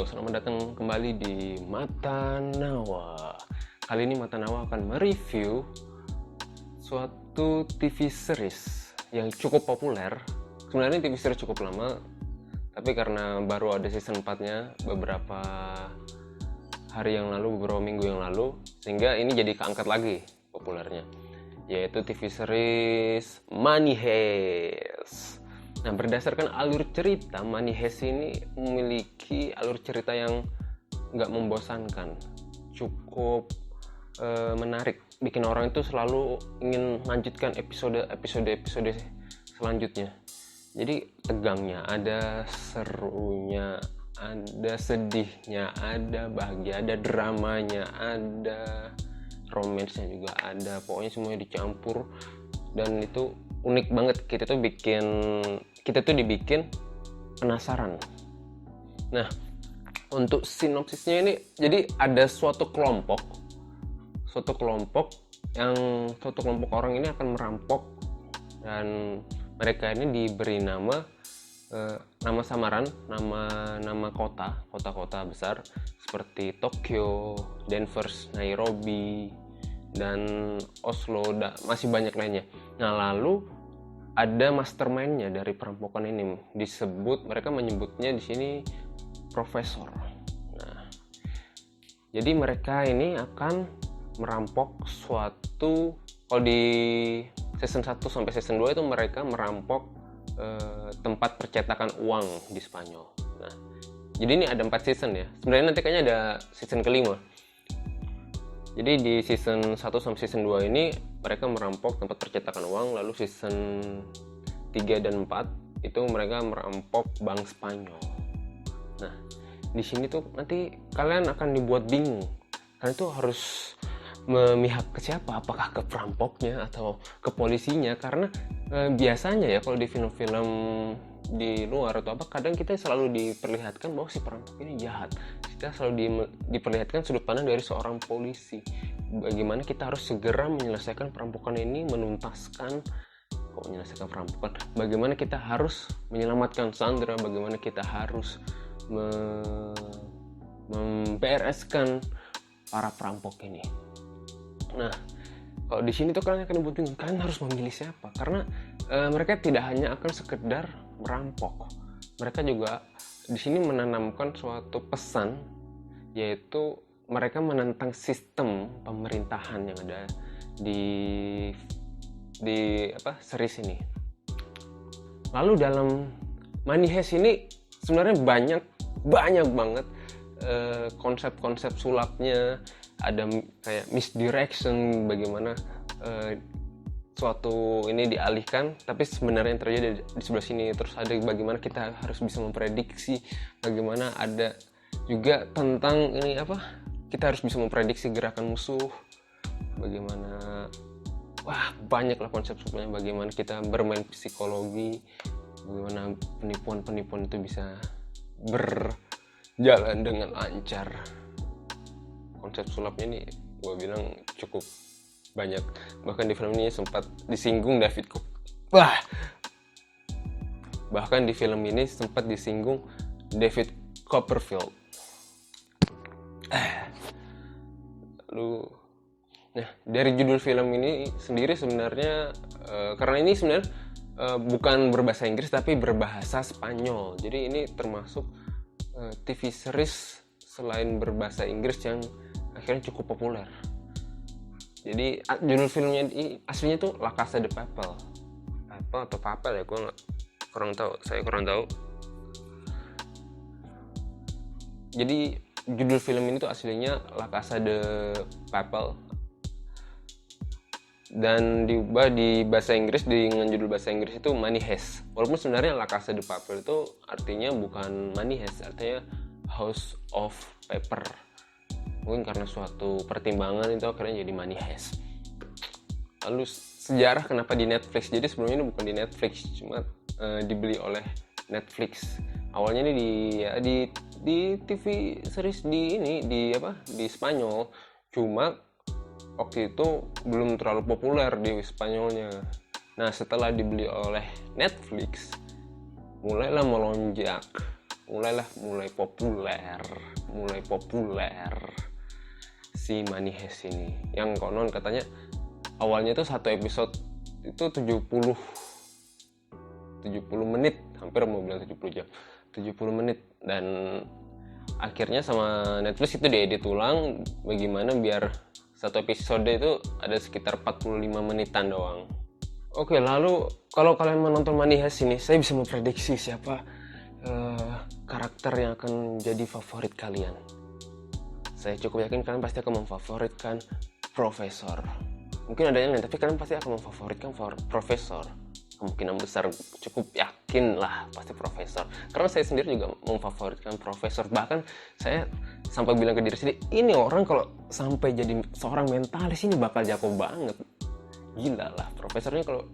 selamat datang kembali di Mata Nawa. Kali ini Mata Nawa akan mereview suatu TV series yang cukup populer. Sebenarnya TV series cukup lama, tapi karena baru ada season 4-nya beberapa hari yang lalu, beberapa minggu yang lalu, sehingga ini jadi keangkat lagi populernya, yaitu TV series Money Heist. Nah, berdasarkan alur cerita, Money Heist ini memiliki alur cerita yang nggak membosankan, cukup menarik, bikin orang itu selalu ingin lanjutkan episode selanjutnya. Jadi tegangnya, ada serunya, ada sedihnya, ada bahagia, ada dramanya, ada romansnya juga ada, pokoknya semuanya dicampur dan itu unik banget. Kita tuh dibikin penasaran. Nah, untuk sinopsisnya ini, jadi ada suatu kelompok orang ini akan merampok, dan mereka ini diberi nama samaran, nama kota besar seperti Tokyo, Denver, Nairobi, dan Oslo, masih banyak lainnya. Nah, lalu ada mastermind-nya dari perampokan ini, mereka menyebutnya di sini profesor. Nah, jadi mereka ini akan merampok suatu, kalau di season 1 sampai season 2 itu mereka merampok tempat percetakan uang di Spanyol. Nah, jadi ini ada 4 season ya. Sebenarnya nanti kayaknya ada season kelima. Jadi di season 1 sampai season 2 ini mereka merampok tempat percetakan uang, lalu season 3 dan 4 itu mereka merampok bank Spanyol. Nah, di sini tuh nanti kalian akan dibuat bingung. Karena itu harus memihak ke siapa, apakah ke perampoknya atau ke polisinya, karena biasanya ya kalau di film-film di luar atau apa, kadang kita selalu diperlihatkan bahwa si perampok ini jahat. Kita selalu diperlihatkan sudut pandang dari seorang polisi, bagaimana kita harus segera menyelesaikan perampokan ini, menyelesaikan perampokan, bagaimana kita harus menyelamatkan Sandra, bagaimana kita harus membereskan para perampok ini. Nah, kalau di sini tuh kalian akan dibuat bingung, kalian harus memilih siapa, karena mereka tidak hanya akan sekedar merampok, mereka juga di sini menanamkan suatu pesan, yaitu mereka menentang sistem pemerintahan yang ada di series ini. Lalu dalam Money Heist ini sebenarnya banyak banget konsep-konsep sulapnya. Ada kayak misdirection, bagaimana suatu ini dialihkan, tapi sebenarnya yang terjadi di sebelah sini. Terus ada bagaimana kita harus bisa memprediksi, bagaimana ada juga tentang ini kita harus bisa memprediksi gerakan musuh, bagaimana banyaklah konsep sulapnya, bagaimana kita bermain psikologi, bagaimana penipuan itu bisa berjalan dengan lancar. Konsep sulapnya ini gue bilang cukup banyak, bahkan di film ini sempat disinggung David Copperfield. Nah, dari judul film ini sendiri sebenarnya karena ini sebenarnya bukan berbahasa Inggris tapi berbahasa Spanyol, jadi ini termasuk TV series selain berbahasa Inggris yang akhirnya cukup populer. Jadi judul filmnya aslinya tuh La Casa de Papel atau Papel ya, saya kurang tahu. Jadi judul film ini tuh aslinya La Casa de Papel, dan diubah di bahasa Inggris dengan judul bahasa Inggris itu Money Heist. Walaupun sebenarnya La Casa de Papel itu artinya bukan Money Heist, artinya House of Paper. Mungkin karena suatu pertimbangan itu akhirnya jadi Money Heist. Lalu sejarah kenapa di Netflix. Jadi sebelumnya ini bukan di Netflix, cuma dibeli oleh Netflix. Awalnya ini di TV series di Spanyol. Cuma waktu itu belum terlalu populer di Spanyolnya. Nah, setelah dibeli oleh Netflix, mulailah melonjak mulai populer si Money Heist ini, yang konon katanya awalnya itu satu episode itu 70 menit, hampir mau bilang 70 jam, 70 menit, dan akhirnya sama Netflix itu diedit ulang bagaimana biar satu episode itu ada sekitar 45 menitan doang. Oke, lalu kalau kalian menonton Money Heist ini, saya bisa memprediksi siapa karakter yang akan jadi favorit kalian. Saya cukup yakin kalian pasti akan memfavoritkan Profesor. Mungkin ada yang lain, tapi kalian pasti akan memfavoritkan Profesor. Kemungkinan besar, cukup yakin lah pasti Profesor. Karena saya sendiri juga memfavoritkan Profesor. Bahkan saya sampai bilang ke diri sendiri, ini orang kalau sampai jadi seorang mentalis ini bakal jago banget. Gila lah, Profesornya kalau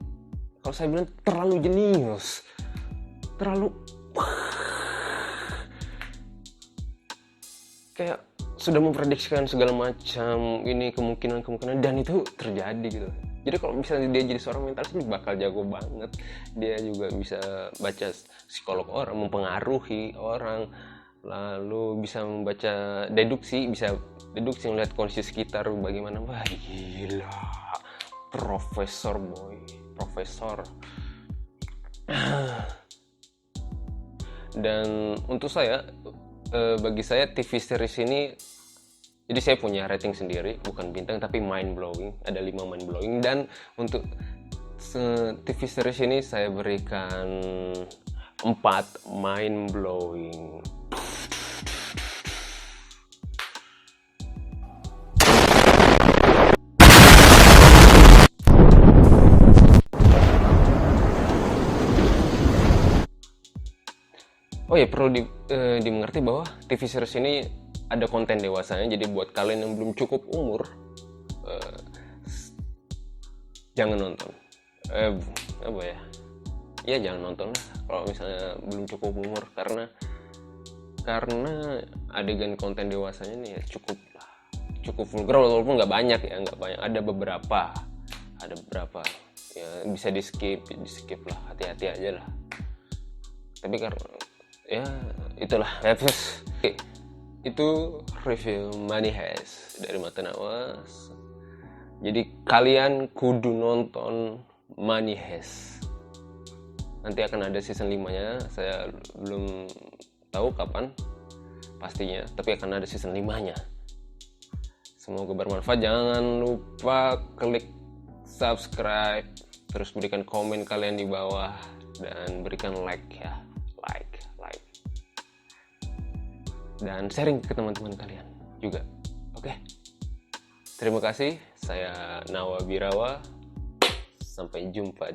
saya bilang terlalu jenius, terlalu kayak sudah memprediksikan segala macam ini kemungkinan dan itu terjadi gitu. Jadi kalau misalnya dia jadi seorang mentalis ini bakal jago banget. Dia juga bisa baca psikolog orang, mempengaruhi orang, lalu bisa membaca deduksi melihat kondisi sekitar bagaimana. Wah gila, Profesor. Dan untuk saya, bagi saya TV series ini, jadi saya punya rating sendiri, bukan bintang tapi mind blowing, ada 5 mind blowing, dan untuk TV series ini saya berikan 4 mind blowing. Oh ya, perlu dimengerti bahwa TV series ini ada konten dewasanya, jadi buat kalian yang belum cukup umur, jangan nonton. Jangan nonton lah kalau misalnya belum cukup umur, karena adegan konten dewasanya nih ya cukup vulgar, walaupun nggak banyak, ada beberapa ya bisa di skip lah, hati-hati aja lah. Tapi karena ya itulah, Oke, itu review Money Heist dari Mata Nawas. Jadi kalian kudu nonton Money Heist. Nanti akan ada season 5-nya. Saya belum tahu kapan pastinya, tapi akan ada season 5-nya. Semoga bermanfaat. Jangan lupa klik subscribe, terus berikan komen kalian di bawah, dan berikan like ya. Like. Dan sharing ke teman-teman kalian juga. Oke. Terima kasih. Saya Nawa Birawa. Sampai jumpa.